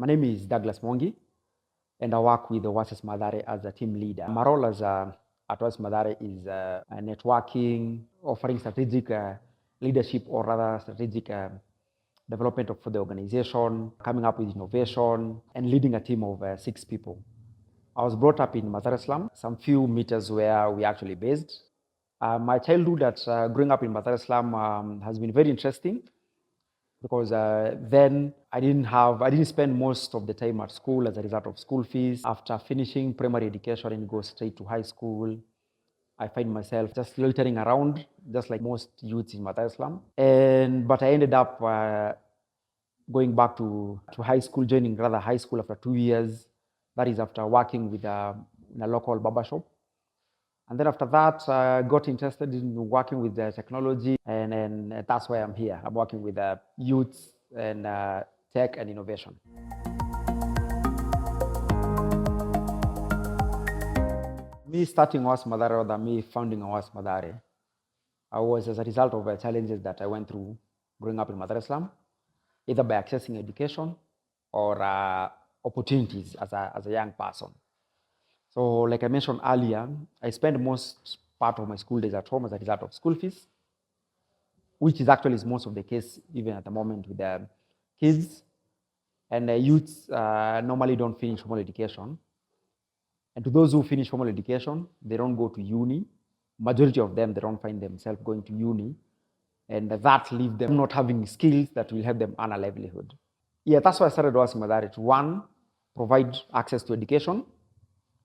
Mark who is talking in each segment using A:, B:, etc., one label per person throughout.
A: name is Douglas Mwangi, and I work with Oasis Mathare as a team leader. My role at Oasis Mathare is networking, offering strategic leadership, or rather strategic development for the organization, coming up with innovation, and leading a team of 6 people. I was brought up in Mathare slum, some few meters where we actually based. My childhood growing up in Mathare slum has been very interesting because then I didn't spend most of the time at school as a result of school fees. After finishing primary education and go straight to high school, I find myself just loitering around, just like most youths in Mathare slum. But I ended up going back to high school, joining rather high school after 2 years. That is after working with in a local barber shop. And then after that, got interested in working with the technology, and that's why I'm here. I'm working with youths and tech and innovation. Me starting Oasis Mathare, or me founding Oasis Mathare, I was as a result of challenges that I went through growing up in Mathare slum, either by accessing education or opportunities as a young person. So like I mentioned earlier, I spend most part of my school days at home as a result of school fees, which is actually most of the case even at the moment with the kids. And youths normally don't finish formal education. And to those who finish formal education, they don't go to uni. Majority of them, they don't find themselves going to uni. And that leaves them not having skills that will help them earn a livelihood. Yeah, that's why I started Oasis Mathare to, 1, provide access to education,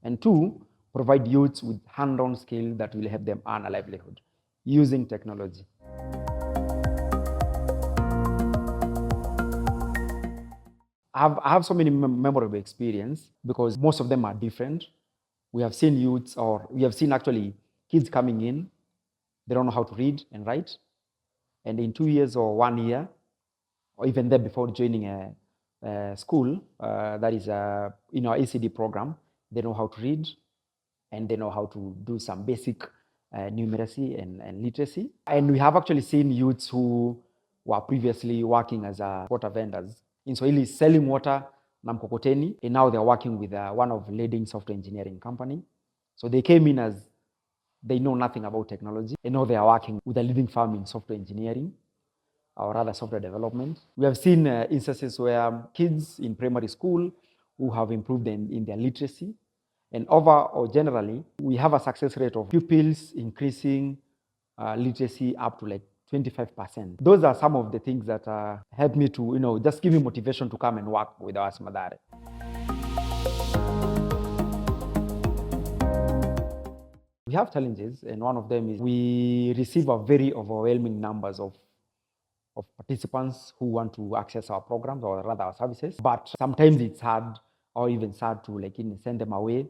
A: and 2, provide youths with hand-on skills that will help them earn a livelihood using technology. I have so many memorable experiences because most of them are different. We have seen youths, or we have seen actually kids coming in, they don't know how to read and write. And in 2 years or 1 year, or even then before joining a school, that is our ECD program, they know how to read, and they know how to do some basic numeracy and literacy. And we have actually seen youths who were previously working as water vendors in Swahili, selling water na mkokoteni, and now they're working with one of the leading software engineering company. So they came in as they know nothing about technology, and now they are working with a leading firm in software engineering, or rather software development. We have seen instances where kids in primary school who have improved in their literacy. And generally, we have a success rate of pupils increasing literacy up to like 25%. Those are some of the things that help me to, just give me motivation to come and work with Oasis Mathare. We have challenges, and one of them is we receive a very overwhelming numbers of participants who want to access our programs, or rather our services. But sometimes it's hard or even sad to send them away.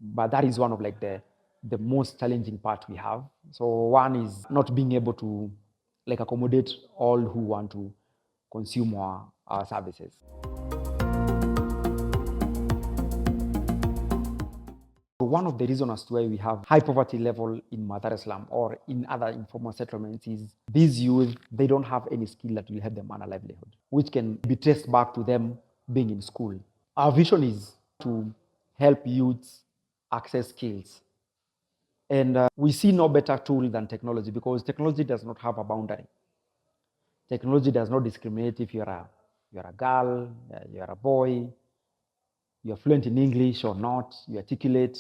A: But that is one of the most challenging part we have. So one is not being able to accommodate all who want to consume our services. One of the reasons as to why we have high poverty level in Mathare slum or in other informal settlements is these youth, they don't have any skill that will help them earn a livelihood, which can be traced back to them being in school. Our vision is to help youths access skills. And we see no better tool than technology, because technology does not have a boundary. Technology does not discriminate if you're a girl, you're a boy, you're fluent in English or not, you articulate.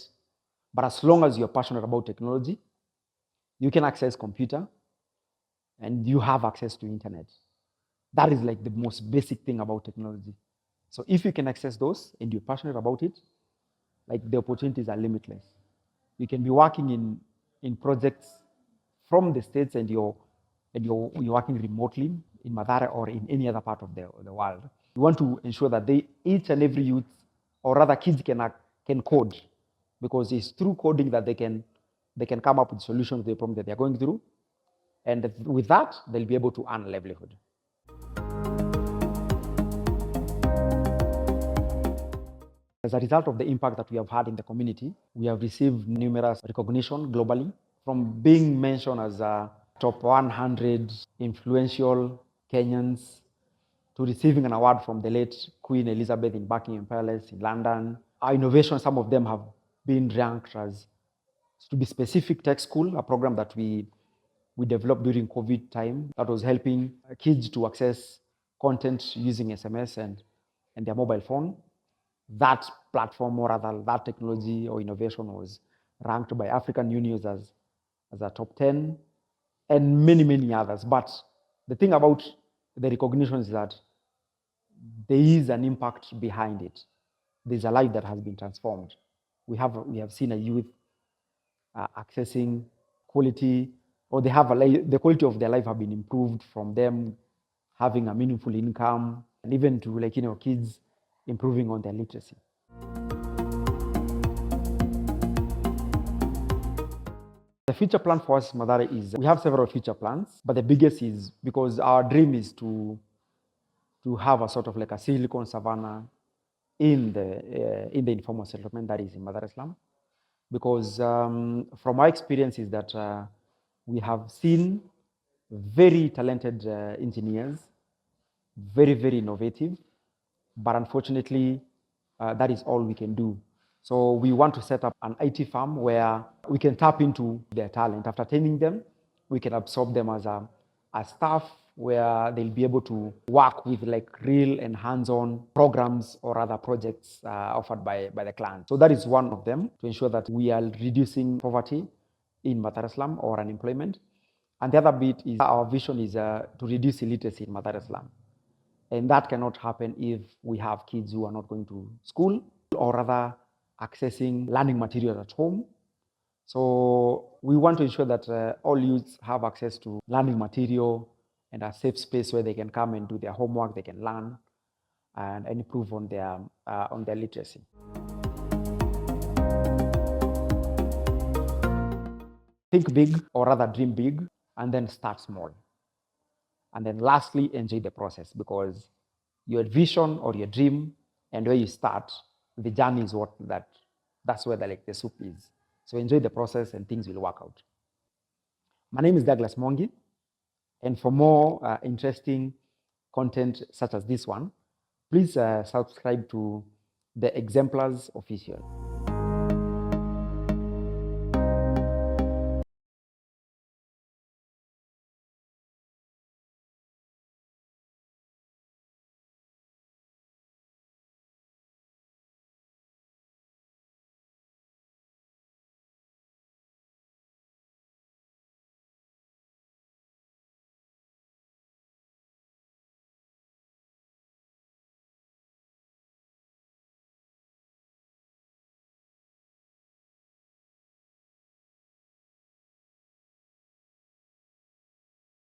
A: But as long as you're passionate about technology, you can access computer and you have access to internet. That is the most basic thing about technology. So if you can access those and you're passionate about it, the opportunities are limitless. You can be working in projects from the States, and you're working remotely in Mathare or in any other part of the world. We want to ensure that each and every youth, or rather kids, can code, because it's through coding that they can come up with solutions to the problem that they're going through, and with that they'll be able to earn a livelihood. As a result of the impact that we have had in the community, we have received numerous recognition globally, from being mentioned as a top 100 influential Kenyans, to receiving an award from the late Queen Elizabeth in Buckingham Palace in London. Our innovations, some of them have been ranked as, to be specific, Tech School, a program that we developed during COVID time that was helping kids to access content using SMS and their mobile phone. That platform, or rather that technology or innovation, was ranked by African News as a top 10, and many, many others. But the thing about the recognition is that there is an impact behind it. There's a life that has been transformed. We have seen a youth accessing quality, or the quality of their life have been improved from them having a meaningful income, and even to kids improving on their literacy. The future plan for us, Mathare, is we have several future plans, but the biggest is because our dream is to have a sort of like a Silicon Savannah in the informal settlement that is in Mathare slum. Because from my experience is that we have seen very talented engineers, very, very innovative, but unfortunately, that is all we can do. So we want to set up an IT firm where we can tap into their talent. After training them, we can absorb them as staff, where they'll be able to work with like real and hands-on programs or other projects offered by the client. So that is one of them, to ensure that we are reducing poverty in Mathare slum or unemployment. And the other bit is our vision is to reduce illiteracy in Mathare slum. And that cannot happen if we have kids who are not going to school, or rather accessing learning materials at home. So we want to ensure that all youths have access to learning material and a safe space where they can come and do their homework, they can learn and improve on their literacy. Think big, or rather dream big, and then start small. And then lastly, enjoy the process, because your vision or your dream and where you start, the journey is that's where the soup is. So enjoy the process and things will work out. My name is Douglas Mwangi, and for more interesting content such as this one, please subscribe to the Exemplars Official.